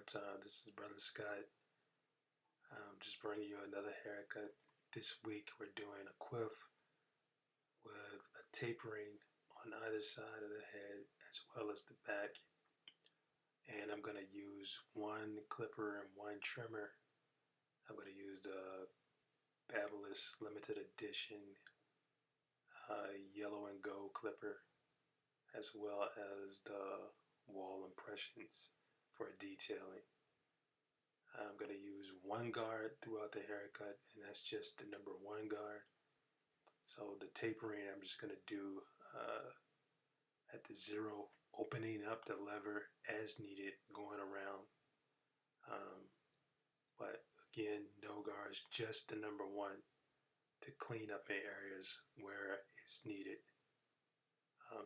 This is Brother Scott. Just bringing you another haircut. This week we're doing a quiff with a tapering on either side of the head as well as the back. And I'm going to use one clipper and one trimmer. I'm going to use the Fabulous Limited Edition yellow and gold clipper, as well as the wall impressions for detailing. I'm going to use one guard throughout the haircut, and that's just the number one guard. So the tapering I'm just going to do at the zero, opening up the lever as needed, going around. But again, no guards, just the number one to clean up in areas where it's needed.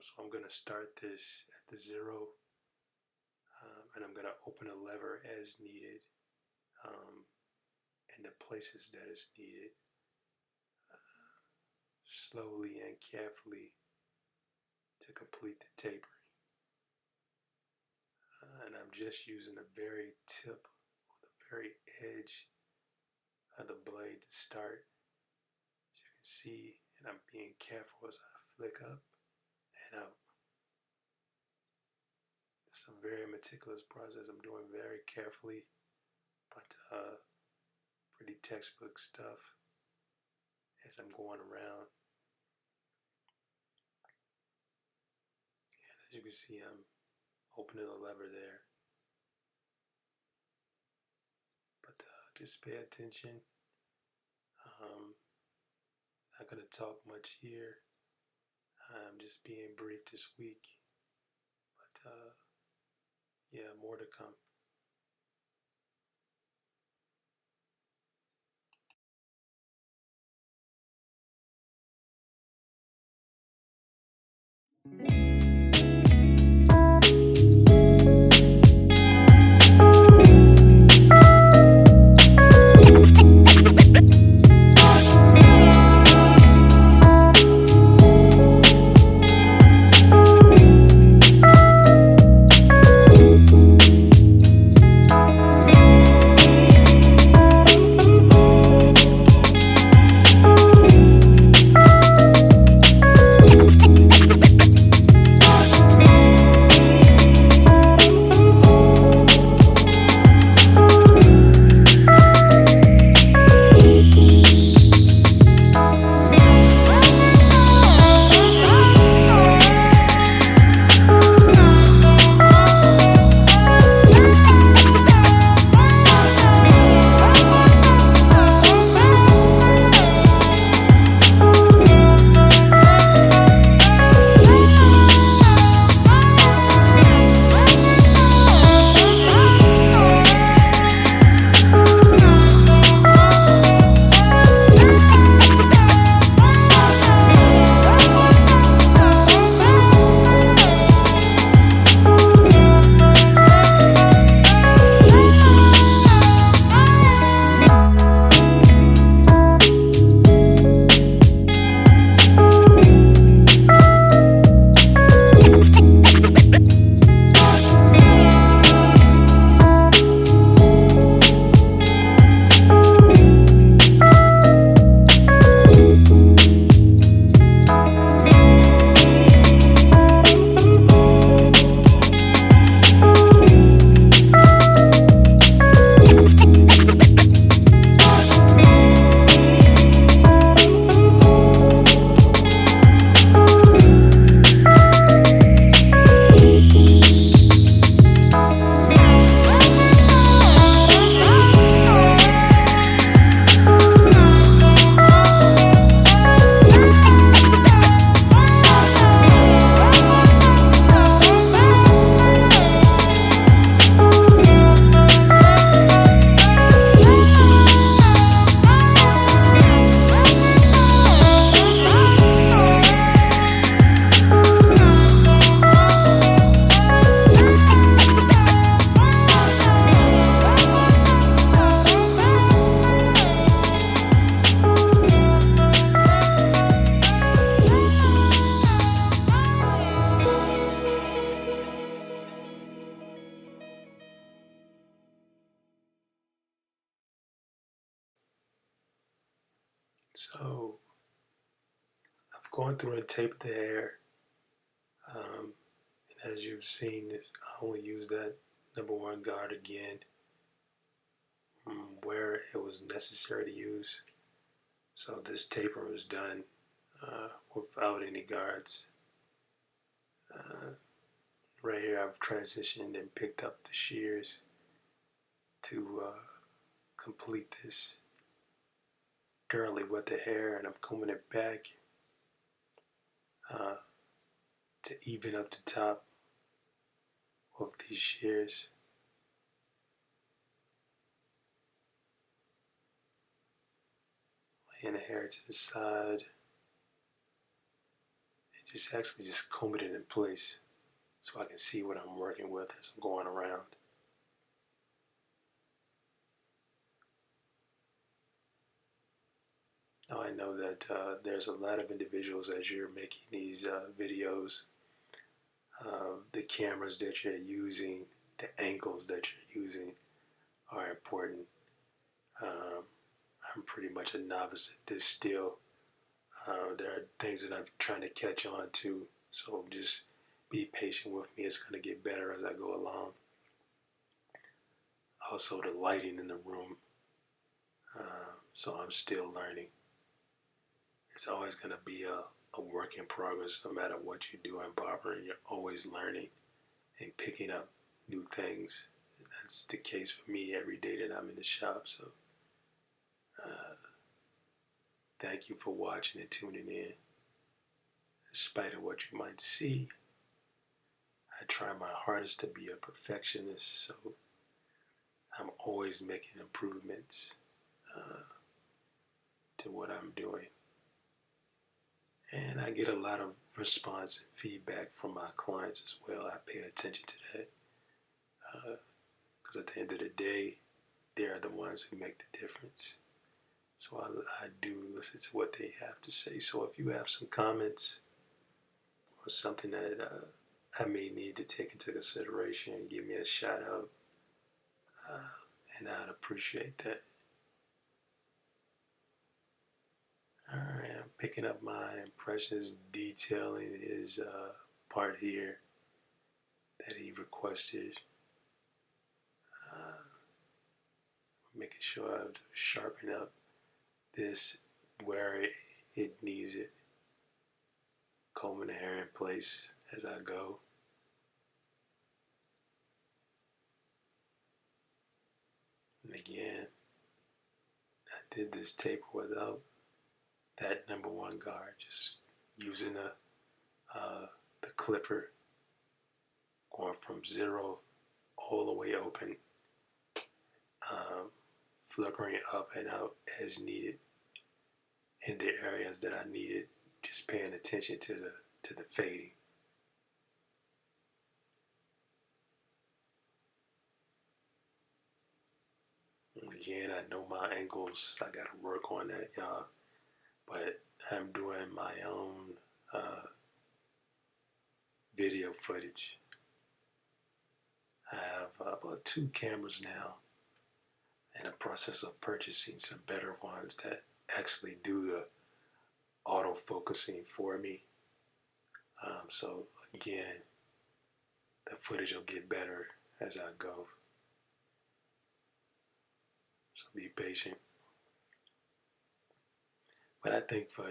So I'm going to start this at the zero, and I'm going to open the lever as needed in the places that it's needed, slowly and carefully to complete the tapering. And I'm just using the very tip or the very edge of the blade to start. As you can see, and I'm being careful as I flick up and out. It's a very meticulous process. I'm doing very carefully, but pretty textbook stuff as I'm going around. And as you can see, I'm opening the lever there. But just pay attention. Not going to talk much here. I'm just being brief this week. But yeah, more to come. So I've gone through and tapered the hair. And as you've seen, I only use that number one guard again where it was necessary to use. So this taper was done without any guards. Right here I've transitioned and picked up the shears to complete this thoroughly with the hair, and I'm combing it back to even up the top of these shears. Laying the hair to the side and just actually just combing it in place so I can see what I'm working with as I'm going around. Now I know that there's a lot of individuals as you're making these videos, the cameras that you're using, the angles that you're using are important. I'm pretty much a novice at this still. There are things that I'm trying to catch on to, so just be patient with me. It's going to get better as I go along. Also, the lighting in the room, so I'm still learning. It's always going to be a work in progress no matter what you do in barbering. You're always learning and picking up new things. And that's the case for me every day that I'm in the shop. So thank you for watching and tuning in. Despite of what you might see, I try my hardest to be a perfectionist, so I'm always making improvements to what I'm doing. And I get a lot of response and feedback from my clients as well. I pay attention to that because at the end of the day, they're the ones who make the difference. So I do listen to what they have to say. So if you have some comments or something that I may need to take into consideration, give me a shout out, and I'd appreciate that. Alright, I'm picking up my impressions, detailing his part here that he requested. Making sure I sharpen up this where it needs it. Combing the hair in place as I go. And again, I did this taper without that number one guard, just using the clipper, going from 0 all the way open, flickering up and out as needed in the areas that I needed, just paying attention to the fading. Again, I know my angles, I gotta work on that, y'all, but I'm doing my own video footage. I have about 2 cameras now, in the process of purchasing some better ones that actually do the auto focusing for me. So again, the footage will get better as I go. So be patient. But I think for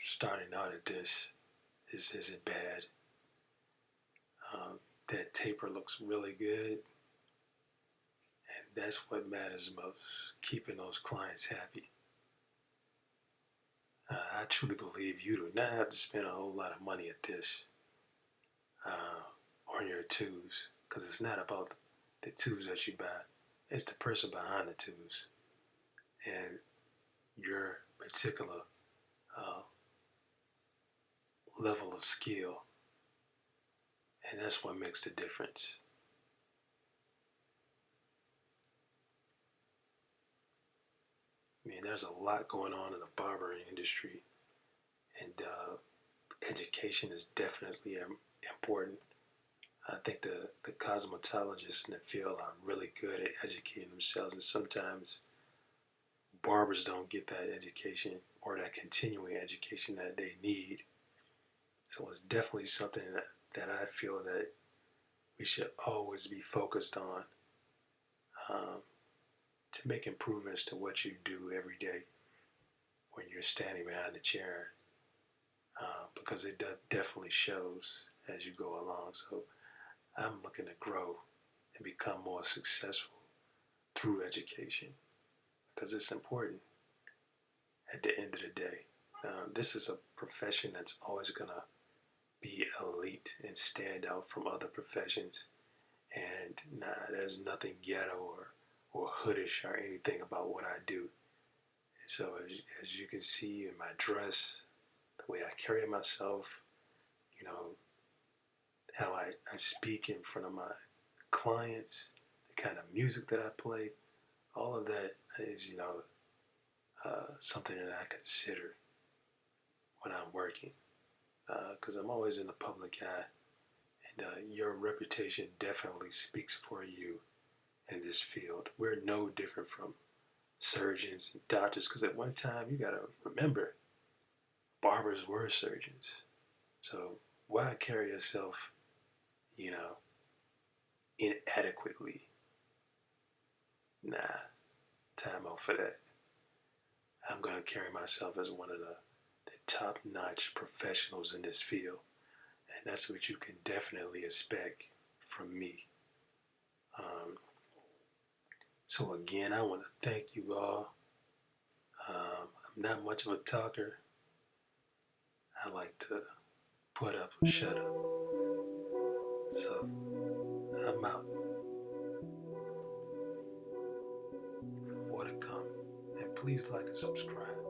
starting out at this isn't bad. That taper looks really good, and that's what matters most, keeping those clients happy. I truly believe you do not have to spend a whole lot of money at this on your tubes, because it's not about the tubes that you buy, it's the person behind the tubes and your particular level of skill, and that's what makes the difference. I mean, there's a lot going on in the barbering industry, and education is definitely important. I think the cosmetologists in the field are really good at educating themselves, and sometimes barbers don't get that education or that continuing education that they need. So it's definitely something that I feel that we should always be focused on, to make improvements to what you do every day when you're standing behind the chair, because it definitely shows as you go along. So I'm looking to grow and become more successful through education because it's important at the end of the day. This is a profession that's always going to be elite and stand out from other professions. And there's nothing ghetto or hoodish or anything about what I do. And so as you can see in my dress, the way I carry myself, you know, how I speak in front of my clients, the kind of music that I play, all of that is, something that I consider when I'm working. Because I'm always in the public eye, and your reputation definitely speaks for you in this field. We're no different from surgeons and doctors, because at one time, you got to remember, barbers were surgeons. So why carry yourself, inadequately? Nah, time out for that. I'm going to carry myself as one of the top-notch professionals in this field. And that's what you can definitely expect from me. So again, I want to thank you all. I'm not much of a talker. I like to put up or shut up. So I'm out. More to come. And please like and subscribe.